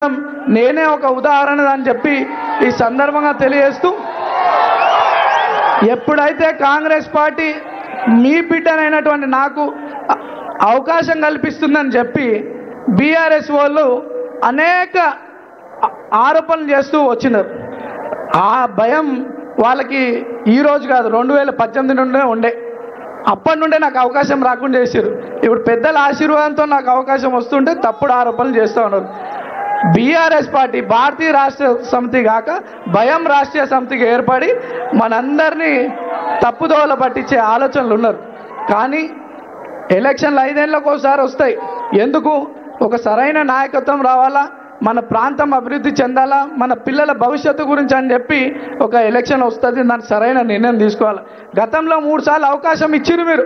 నేనే ఒక ఉదాహరణ అని చెప్పి ఈ సందర్భంగా తెలియజేస్తూ, ఎప్పుడైతే కాంగ్రెస్ పార్టీ మీ బిడ్డనైనటువంటి నాకు అవకాశం కల్పిస్తుందని చెప్పి బీఆర్ఎస్ వాళ్ళు అనేక ఆరోపణలు చేస్తూ వచ్చినారు. ఆ భయం వాళ్ళకి ఈరోజు కాదు, 2018 నుండే ఉండే. అప్పటి నుండే నాకు అవకాశం రాకుండా చేశారు. ఇప్పుడు పెద్దల ఆశీర్వాదంతో నాకు అవకాశం వస్తుంటే తప్పుడు ఆరోపణలు చేస్తూ ఉన్నారు. బీఆర్ఎస్ పార్టీ భారతీయ రాష్ట్ర సమితి కాక భయం రాష్ట్రీయ సమితికి ఏర్పడి మనందరినీ తప్పుదోవల పట్టించే ఆలోచనలు ఉన్నారు. కానీ ఎలక్షన్లు 5 ఏళ్ళకు ఒకసారి వస్తాయి. ఎందుకు? ఒక సరైన నాయకత్వం రావాలా, మన ప్రాంతం అభివృద్ధి చెందాలా, మన పిల్లల భవిష్యత్తు గురించి అని చెప్పి ఒక ఎలక్షన్ వస్తుంది, దానికి సరైన నిర్ణయం తీసుకోవాలి. గతంలో 3 సార్లు అవకాశం ఇచ్చిరు మీరు,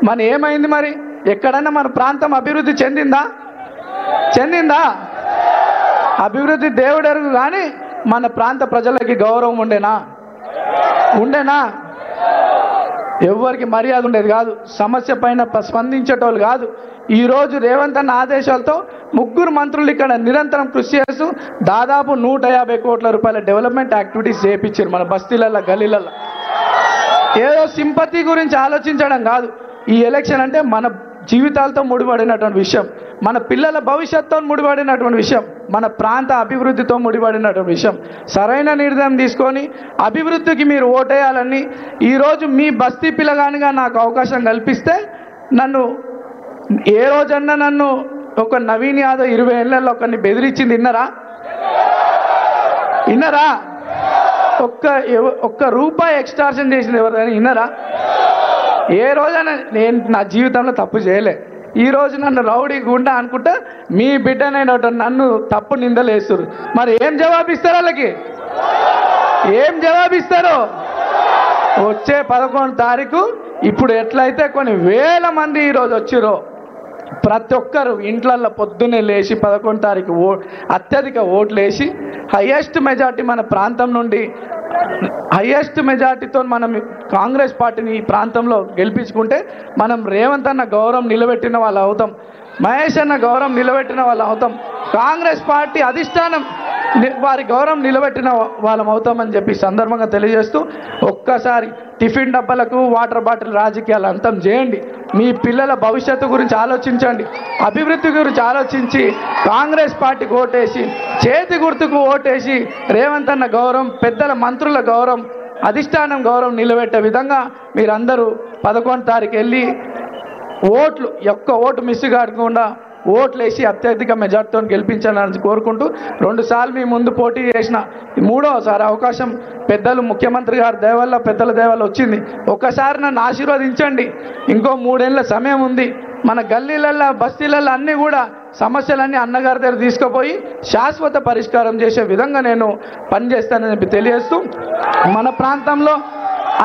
మరి ఏమైంది? మరి ఎక్కడైనా మన ప్రాంతం అభివృద్ధి చెందిందా? అభివృద్ధి దేవుడెరుగు, కానీ మన ప్రాంత ప్రజలకి గౌరవం ఉండేనా? ఎవరికి మర్యాద ఉండేది కాదు, సమస్య పైన స్పందించేటోళ్ళు కాదు. ఈరోజు రేవంత్ అన్న ఆదేశాలతో 3 మంత్రులు ఇక్కడ నిరంతరం కృషి చేస్తూ దాదాపు 150 కోట్ల రూపాయల డెవలప్మెంట్ యాక్టివిటీస్ చేయించారు మన బస్తీలలో, గల్లీలలో. ఏదో సింపతి గురించి ఆలోచించడం కాదు. ఈ ఎలక్షన్ అంటే మన జీవితాలతో ముడిపడినటువంటి విషయం, మన పిల్లల భవిష్యత్తుతో ముడిపడినటువంటి విషయం, మన ప్రాంత అభివృద్ధితో ముడిపడినటువంటి విషయం. సరైన నిర్ణయం తీసుకొని అభివృద్ధికి మీరు ఓటేయాలని ఈరోజు మీ బస్తీ పిల్లగానిగా నాకు అవకాశం కల్పిస్తే, నన్ను ఏ రోజన్నా నన్ను ఒక నవీన్ యాదవ్ 20 ఏళ్ళలో ఒకరిని బెదిరించింది విన్నరా? ఒక్క రూపాయి ఎక్స్టార్షన్ చేసింది ఎవరైనా విన్నరా? ఏ రోజైనా నేను నా జీవితంలో తప్పు చేయలే. ఈరోజు నన్ను రౌడీ గుండా అనుకుంటా మీ బిడ్డనైనా నన్ను తప్పు నిందలేస్తారు. మరి ఏం జవాబిస్తారు వాళ్ళకి? ఏం జవాబిస్తారు? వచ్చే 11 తారీఖు ఇప్పుడు ఎట్లయితే కొన్ని వేల మంది ఈరోజు వచ్చిరో, ప్రతి ఒక్కరు ఇంట్లల్లో పొద్దున్నే లేచి 11 తారీఖు అత్యధిక ఓట్లు వేసి హైయెస్ట్ మెజార్టీ మన ప్రాంతం నుండి హైయెస్ట్ మెజార్టీతో మనం కాంగ్రెస్ పార్టీని ఈ ప్రాంతంలో గెలిపించుకుంటే మనం రేవంత్ అన్న గౌరవం నిలబెట్టిన వాళ్ళు అవుతాం, మహేష్ అన్న గౌరవం నిలబెట్టిన వాళ్ళు అవుతాం, కాంగ్రెస్ పార్టీ అధిష్టానం వారి గౌరవం నిలబెట్టిన వాళ్ళం అవుతామని చెప్పి సందర్భంగా తెలియజేస్తూ, ఒక్కసారి టిఫిన్ డబ్బాలకు వాటర్ బాటిల్ రాజకీయాలు అంతం చేయండి. మీ పిల్లల భవిష్యత్తు గురించి ఆలోచించండి, అభివృద్ధి గురించి ఆలోచించి కాంగ్రెస్ పార్టీకి ఓటేసి, చేతి గుర్తుకు ఓటేసి రేవంత్ అన్న గౌరవం, పెద్దల మంత్రుల గౌరవం, అధిష్టానం గౌరవం నిలబెట్టే విధంగా మీరందరూ 11 తారీఖు వెళ్ళి ఓట్లు, ఒక్క ఓటు మిస్ కాకుండా ఓట్లు వేసి అత్యధిక మెజార్టీతో గెలిపించాలని కోరుకుంటూ, 2 సార్లు మీ ముందు పోటీ చేసిన 3వసారి అవకాశం పెద్దలు ముఖ్యమంత్రి గారి దయవల్ల, పెద్దల దయవల్ల వచ్చింది. ఒక్కసారి నన్ను ఆశీర్వదించండి. ఇంకో 3 ఏళ్ళ సమయం ఉంది. మన గల్లీలల్లో, బస్తీలలో అన్నీ కూడా సమస్యలన్నీ అన్నగారి దగ్గర తీసుకుపోయి శాశ్వత పరిష్కారం చేసే విధంగా నేను పనిచేస్తానని చెప్పి తెలియజేస్తూ, మన ప్రాంతంలో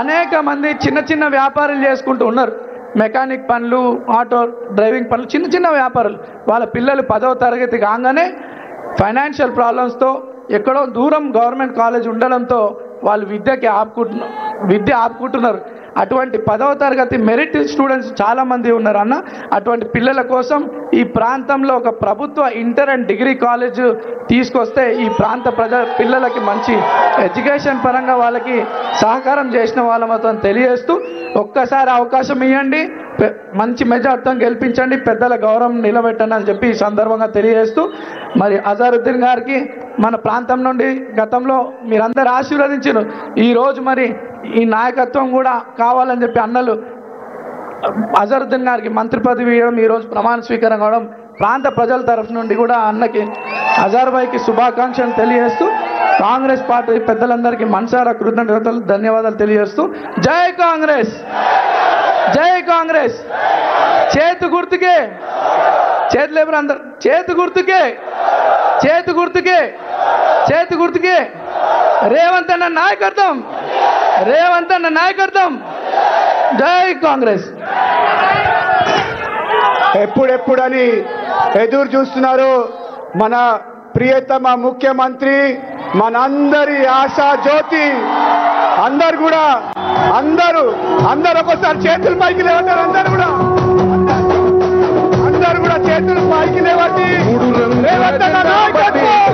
అనేక మంది చిన్న చిన్న వ్యాపారాలు చేసుకుంటూ ఉన్నారు. మెకానిక్ పనులు, ఆటో డ్రైవింగ్ పనులు, చిన్న చిన్న వ్యాపారాలు. వాళ్ళ పిల్లలు 10వ తరగతి కాగానే ఫైనాన్షియల్ ప్రాబ్లమ్స్తో ఎక్కడో దూరం గవర్నమెంట్ కాలేజ్ ఉండడంతో వాళ్ళు విద్య ఆపుకుంటున్నారు. అటువంటి 10వ తరగతి మెరిట్ స్టూడెంట్స్ చాలామంది ఉన్నారు అన్న. అటువంటి పిల్లల కోసం ఈ ప్రాంతంలో ఒక ప్రభుత్వ ఇంటర్ అండ్ డిగ్రీ కాలేజ్ తీసుకొస్తే ఈ ప్రాంత పిల్లలకి మంచి ఎడ్యుకేషన్ పరంగా వాళ్ళకి సహకారం చేసిన వాళ్ళతో తెలియజేస్తూ, ఒక్కసారి అవకాశం ఇవ్వండి, మంచి మెజార్టీతో గెలిపించండి, పెద్దల గౌరవం నిలబెట్టండి అని చెప్పి ఈ సందర్భంగా తెలియజేస్తూ, మరి అజారుద్దీన్ గారికి మన ప్రాంతం నుండి గతంలో మీరందరూ ఆశీర్వదించారు. ఈరోజు మరి ఈ నాయకత్వం కూడా కావాలని చెప్పి అన్నలు అజరుద్దీన్ గారికి మంత్రి పదవి ఇవ్వడం, ఈరోజు ప్రమాణ స్వీకారం కావడం, ప్రాంత ప్రజల తరఫు నుండి కూడా అన్నకి అజార్భాయ్కి శుభాకాంక్షలు తెలియజేస్తూ, కాంగ్రెస్ పార్టీ పెద్దలందరికీ మనసారా కృతజ్ఞతలు, ధన్యవాదాలు తెలియజేస్తూ, జై కాంగ్రెస్, జై కాంగ్రెస్. చేతు గుర్తుకే, చేతులు ఎవరు అందరు, చేతు గుర్తుకే, చేతు గుర్తుకే, చేతు గుర్తుకే. రేవంత్ అన్న నాయకత్వం, రేవంత్ అన్న నాయకత్వం. జై కాంగ్రెస్. ఎప్పుడెప్పుడని ఎదురు చూస్తున్నారు మన ప్రియతమ ముఖ్యమంత్రి, మనందరి ఆశా జ్యోతి. అందరు కూడా అందరూ ఒకసారి చేతుల పైకి లేవంటారు. అందరు కూడా అందరూ కూడా చేతులు పైకి లేవండి. రేవంత్ అన్న నాయకత్వం